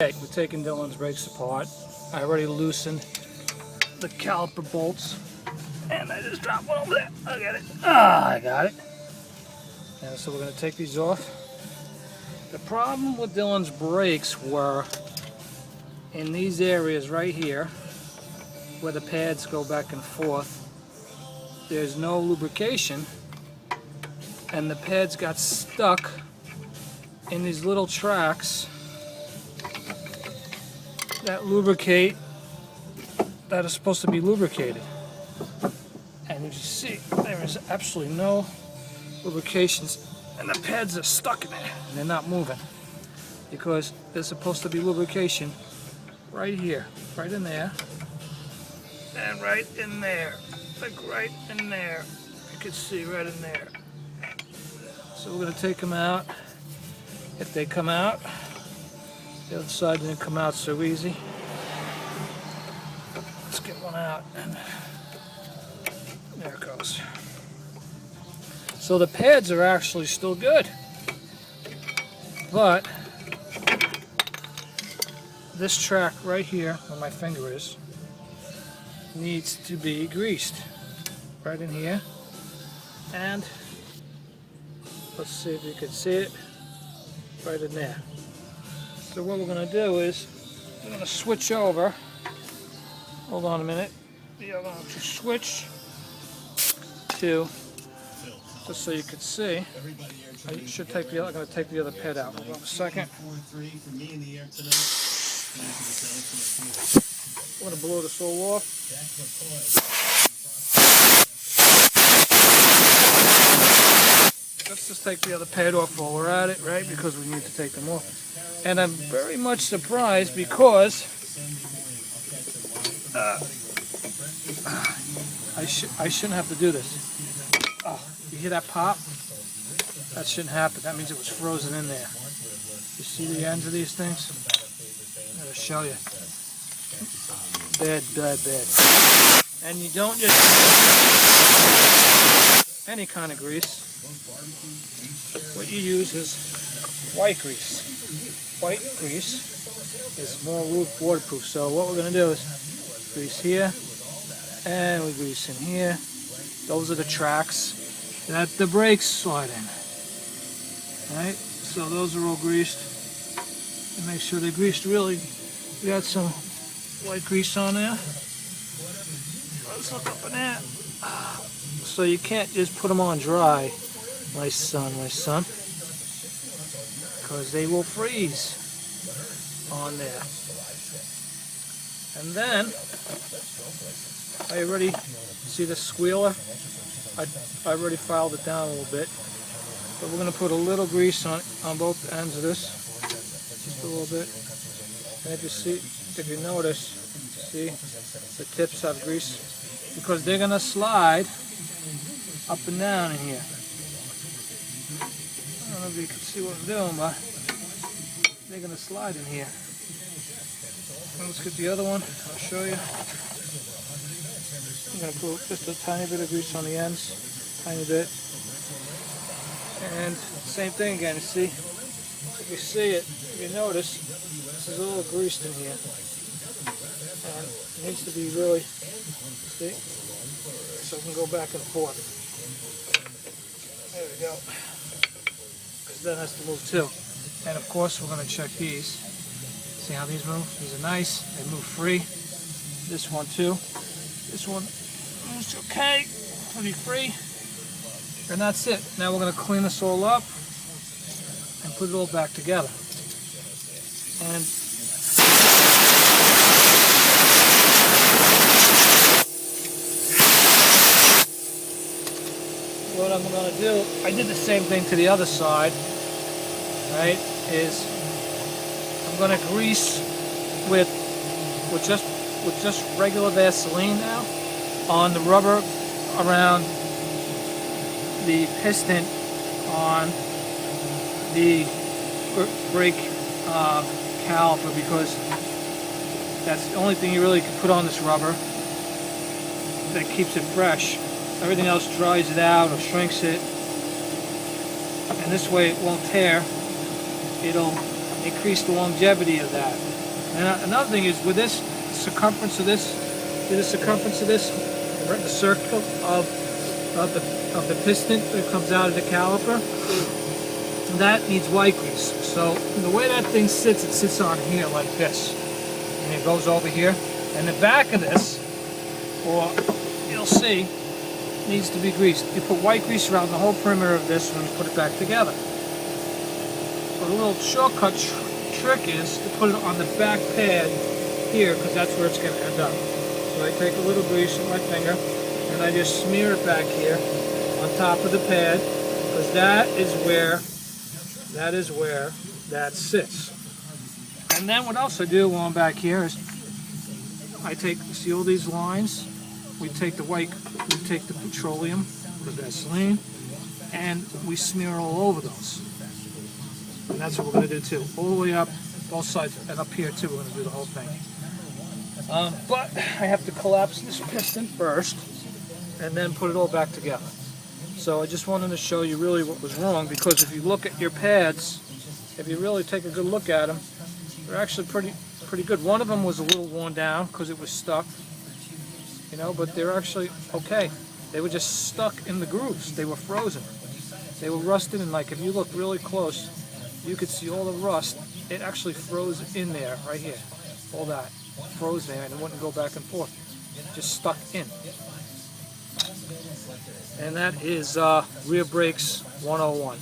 Okay, we're taking Dylan's brakes apart. I already loosened the caliper bolts, and I just dropped one over there. I got it. I got it. And so we're going to take these off. The problem with Dylan's brakes were in these areas right here, where the pads go back and forth. There's no lubrication, and the pads got stuck in these little tracks that lubricate, that are supposed to be lubricated. And you see, there is absolutely no lubrications, and the pads are stuck in there, and they're not moving because there's supposed to be lubrication right here, right in there, and right in there, like right in there. You can see right in there. So we're going to take them out. If they come out, the other side didn't come out so easy. Let's get one out, and there it goes. So the pads are actually still good, but this track right here, where my finger is, needs to be greased. Right in here, and let's see if you can see it, right in there. So what we're going to do is, we're going to switch over. Hold on a minute. We are going to switch to, just so you can see. I should take the. I'm going to take the other pad out. Hold on a second. I'm going to blow this all off. Let's just take the other pad off while we're at it, right? Because we need to take them off. And I'm very much surprised because I shouldn't have to do this. Oh, you hear that pop? That shouldn't happen. That means it was frozen in there. You see the ends of these things? I'm going to show you. Bad, bad, bad. And you don't just any kind of grease. What you use is white grease. White grease is more waterproof. So what we're going to do is grease here, and we grease in here. Those are the tracks that the brakes slide in. Right? So those are all greased. And make sure they're greased really. We got some white grease on there. Let's look up in there. So you can't just put them on dry, my son, because they will freeze on there. And then, I already see the squealer. I already filed it down a little bit. But we're going to put a little grease on both ends of this, just a little bit. And if you notice, see, the tips have grease, because they're going to slide up and down in here. I don't know if you can see what I'm doing, but they're going to slide in here. Let's get the other one. I'll show you. I'm going to put just a tiny bit of grease on the ends, tiny bit. And same thing again. You see, if you see it, if you notice, this is a little greased in here, and it needs to be really, see, so it can go back and forth. There we go. Because that has to move too. And of course, we're going to check these. See how these move? These are nice. They move free. This one too. This one moves okay. It'll be free. And that's it. Now we're going to clean this all up and put it all back together. And what I'm going to do, I did the same thing to the other side, right, is I'm going to grease with just regular Vaseline now on the rubber around the piston on the brake caliper, because that's the only thing you really can put on this rubber that keeps it fresh. Everything else dries it out or shrinks it, and this way it won't tear. It'll increase the longevity of that. And another thing is with this circumference of this, see the circumference of this, right, the circle of the piston that comes out of the caliper, that needs white grease. So the way that thing sits, it sits on here like this, and it goes over here. And the back of this, or you'll see, needs to be greased. You put white grease around the whole perimeter of this when you put it back together. So the little shortcut trick is to put it on the back pad here, because that's where it's going to end up. So I take a little grease with my finger and I just smear it back here on top of the pad, because that is where that sits. And then what else I do while I'm back here is I take, see all these lines? We take the petroleum, the Vaseline, and we smear all over those. And that's what we're going to do too. All the way up, both sides, and up here too, we're going to do the whole thing. But I have to collapse this piston first, and then put it all back together. So I just wanted to show you really what was wrong, because if you look at your pads, if you really take a good look at them, they're actually pretty good. One of them was a little worn down because it was stuck, you know, but they're actually okay. They were just stuck in the grooves. They were frozen. They were rusted, and like if you look really close, you could see all the rust. It actually froze in there, right here. All that froze there, and it wouldn't go back and forth. Just stuck in. And that is rear brakes 101.